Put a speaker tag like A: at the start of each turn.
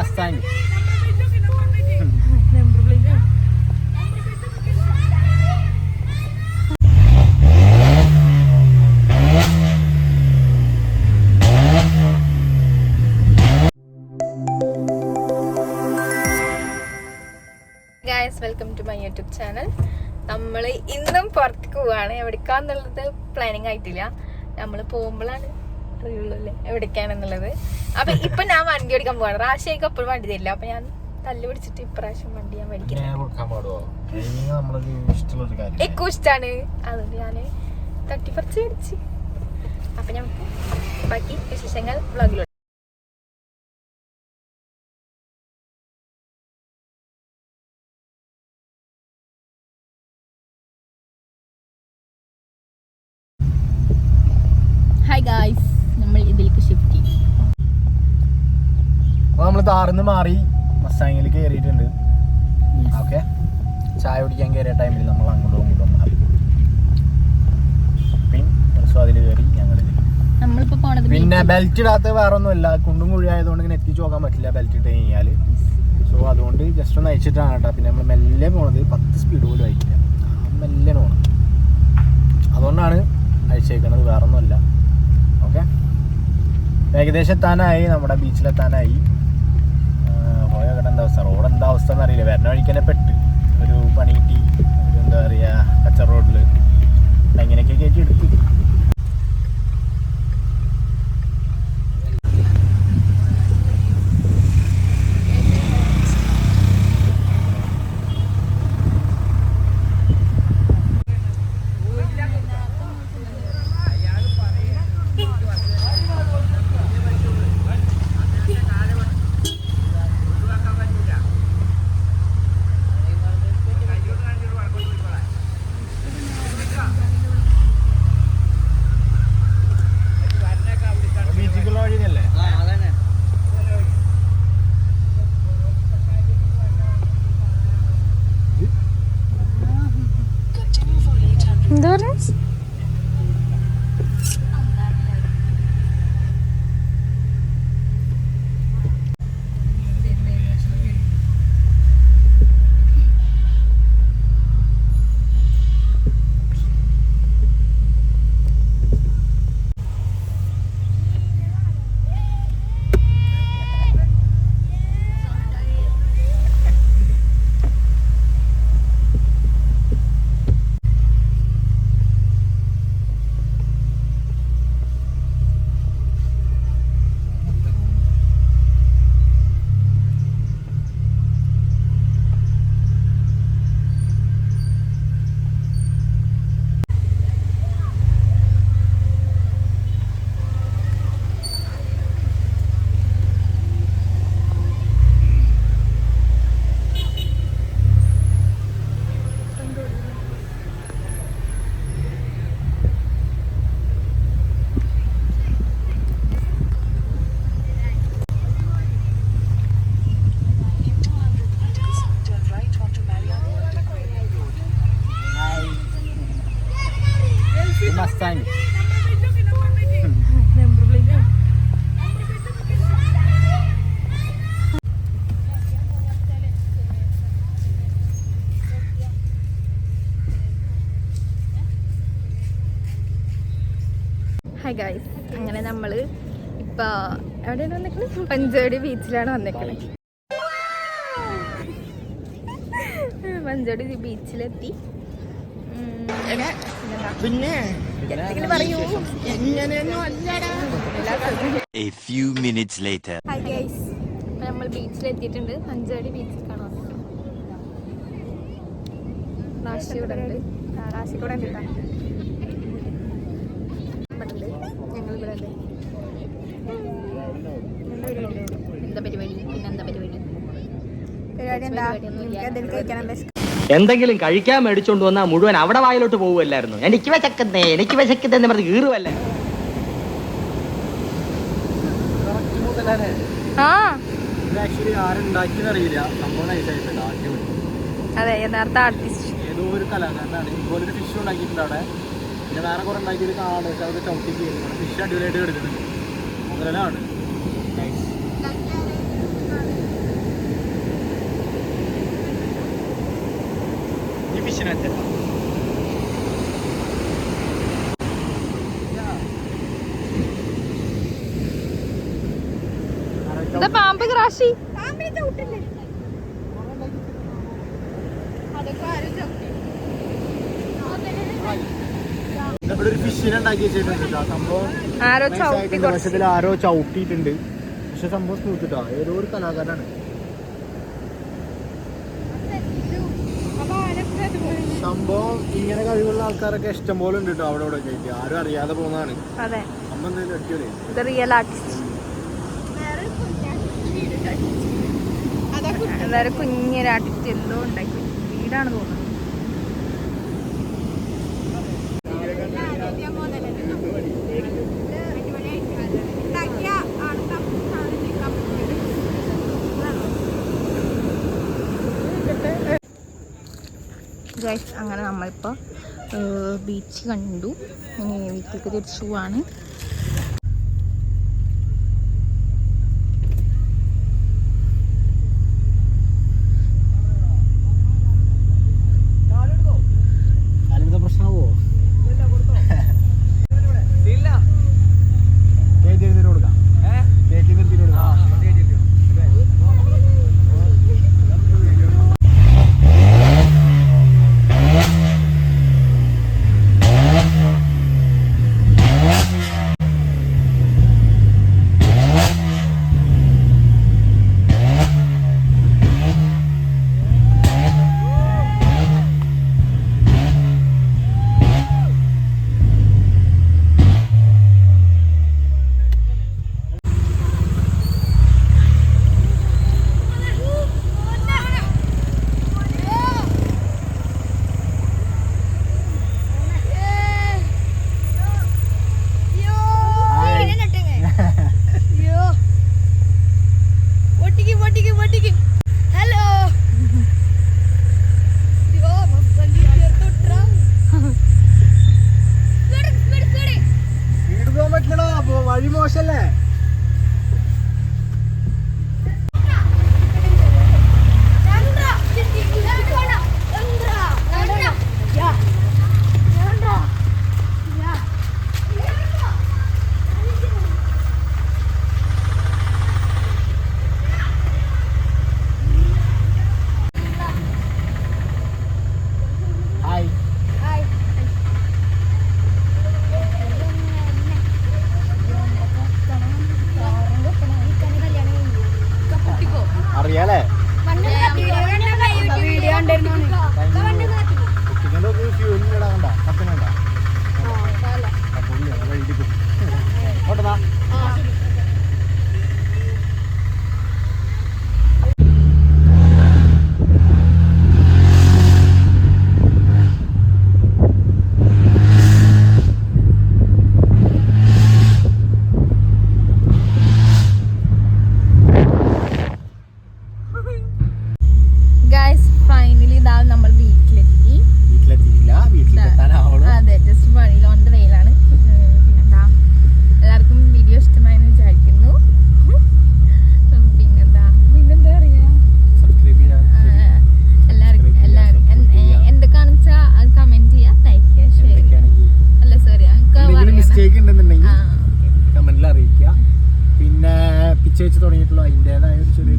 A: Mustang.
B: Guys, welcome to my YouTube channel. നമ്മൾ ഇന്നും പുറത്തേക്ക് പോവാണ്. എവിടേക്കാന്നുള്ളത് പ്ലാനിങ് ആയിട്ടില്ല. നമ്മൾ പോകുമ്പോഴാണ് അറിയുള്ളൂ അല്ലേ എവിടേക്കാണെന്നുള്ളത്. അപ്പൊ ഇപ്പൊ ഞാൻ വണ്ടി ഓടിക്കാൻ പോവാണ്. റാഷിയൊക്കെ എപ്പോഴും വണ്ടി തരില്ല. അപ്പൊ ഞാൻ തല്ലു പിടിച്ചിട്ട് ഇപ്രാവശ്യം വണ്ടി ഞാൻ മേടിക്കുന്നത് ఎక్కువ ഇഷ്ടമാണ്. അതുകൊണ്ട് ഞാന് തട്ടിപ്പറിച്ച് മേടിച്ച്. അപ്പൊ നമുക്ക് ബാക്കി വിശേഷങ്ങൾ വ്ളോഗിലോട്ട്. ഹായ് ഗായ്സ്, നമ്മൾ ഇതിലേക്ക് ഷിഫ്റ്റ് ചെയ്യും.
A: അപ്പോൾ നമ്മൾ താറിന്ന് മാറി മസ്താങ്ങിൽ കയറിയിട്ടുണ്ട്. ഓക്കെ, ചായ കുടിക്കാൻ കയറിയ ടൈമിൽ നമ്മൾ അങ്ങോട്ടും ഇങ്ങോട്ടും മാറി. പിന്നെ അതിൽ കയറി ഞങ്ങളിതിൽ. പിന്നെ ബെൽറ്റ് ഇടാത്ത വേറെ ഒന്നുമില്ല, കുണ്ടും കുഴി ആയതുകൊണ്ട് ഇങ്ങനെ എത്തിച്ചു പോകാൻ പറ്റില്ല ബെൽറ്റ് ഇട്ട് കഴിഞ്ഞാൽ. സോ അതുകൊണ്ട് ജസ്റ്റ് ഒന്ന് അയച്ചിട്ടാണ് കേട്ടോ. പിന്നെ നമ്മൾ മെല്ലെ പോണത്, 10 സ്പീഡ് പോലും അയക്കില്ല, മെല്ലെ പോകണം. അതുകൊണ്ടാണ് അയച്ചേക്കണത്, വേറെ ഒന്നുമല്ല. ഓക്കെ, ഏകദേശം എത്താനായി, നമ്മുടെ ബീച്ചിലെത്താനായി. പോയ കട എന്താ അവസ്ഥ, റോഡ് എന്താ അവസ്ഥ എന്നറിയില്ല. വരുന്ന വഴിക്ക് തന്നെ പെട്ട് ഒരു പണി കിട്ടി, ഒരു എന്താ പറയുക കച്ചറ റോഡിൽ എങ്ങനെയൊക്കെ കയറ്റി എടുത്തു.
B: എന്താ പറഞ്ഞ
A: മസ്താങ്.
B: ഹായ് ഗായ്സ്, അങ്ങനെ നമ്മൾ ഇപ്പൊ എവിടെയാണ് വന്നേക്കുന്നത്? പഞ്ചവടി ബീച്ചിലാണ് വന്നേക്കുന്നത്. പഞ്ചവടി ബീച്ചിലെത്തി.
A: പിന്നെ
B: പറയൂ.
C: A few minutes later.
B: Hi guys, നമ്മൾ ബീച്ചിലെത്തിയിട്ടുണ്ട്. പഞ്ചവടി ബീച്ചിൽ കാണാൻ റാശി ഇവിടെ ഉണ്ട്. റാശി കൂടെ ഉണ്ട് കേട്ടോ. ഞങ്ങൾ ഇവിടെ ഉണ്ട്. എന്താ പരിപാടി? പിന്നെന്താ പരിപാടി?
D: എന്തെങ്കിലും കഴിക്കാൻ മേടിച്ചോണ്ട് വന്നാൽ മുഴുവൻ അവിടെ വായിലോട്ട് പോവുമല്ലായിരുന്നു. എനിക്ക് വിശക്കുന്നേ പറഞ്ഞ് കീറുവല്ലേ.
B: അതെ, യഥാർത്ഥ ആർട്ടിസ്റ്റ്.
A: ഏതോ ഒരു കലാകാരനാണ് ഇതുപോലൊരു ഫിഷ് ഉണ്ടാക്കിയിട്ടുണ്ട് അവിടെ. പിന്നെ വേറെ കുറെ ഉണ്ടാക്കിയൊരു കാണാൻ പക്ഷെ അതൊക്കെ ചവിട്ടി ചെയ്യുന്നുണ്ട്. ഫിഷ് അടിപൊളിയായിട്ട് എടുത്തിട്ടുണ്ട്. മുതലാണ്
B: എന്താ പാമ്പ് ക്രാഷി
A: ഇവിടെ ഒരു ഫിഷിനെ ഉണ്ടാക്കി വെച്ചിട്ടുണ്ട് കേട്ടോ. സംഭവം
B: ആരോ ചവിട്ടി
A: വശത്തിൽ ആരോ ചവിട്ടിയിട്ടുണ്ട്. പക്ഷെ സംഭവം സ്മൂത്ത് കേട്ടോ. ഏതോ ഒരു കലാകാരനാണ്. സംഭവം ഇങ്ങനെ കഴിവുള്ള ആൾക്കാരൊക്കെ ഇഷ്ടം പോലെ ഉണ്ട് കേട്ടോ അവിടെ ഇവിടെ കഴിക്കുക. ആരും അറിയാതെ പോകുന്നതാണ്.
B: അതെ,
A: സംഭവം എന്തെങ്കിലും അടിപൊളി.
B: ഇത് റിയൽ ആർട്ടിസ്റ്റ്. എല്ലാവരും കുഞ്ഞൊരു ആർട്ടിസ്റ്റ് എന്തോ ഉണ്ടാക്കി വീടാണ് തോന്നുന്നത്. ഗൈസ്, അങ്ങനെ നമ്മളിപ്പോൾ ബീച്ച് കണ്ടു. ഇനി വീട്ടിലേക്ക് തിരിച്ചു പോവാണ്.
A: പ്രശ്നമാവോ? കൊടുക്കാം. വഴി മോശല്ലേ? അറിയാലേ?
B: അതെ, ജസ്റ്റ് വഴിയിൽ ഓൺ ദ വേയിലാണ്. പിന്നെന്താ, എല്ലാവർക്കും വീഡിയോ ഇഷ്ടമായെന്ന് വിചാരിക്കുന്നു. പിന്നെന്താ പറയാ, എല്ലാവരും എന്തൊക്കെയാണെന്ന് വെച്ചാൽ അത് കമന്റ് ചെയ്യാം, ലൈക്ക് ചെയ്യുക, ഷെയർ ചെയ്യുക. അല്ല സോറി,
A: കമന്റിൽ അറിയിക്കുക. പിന്നെ പിച്ച് വെച്ച് തുടങ്ങിയിട്ടുള്ള അതിൻ്റെതായ ഒരു ചെറിയ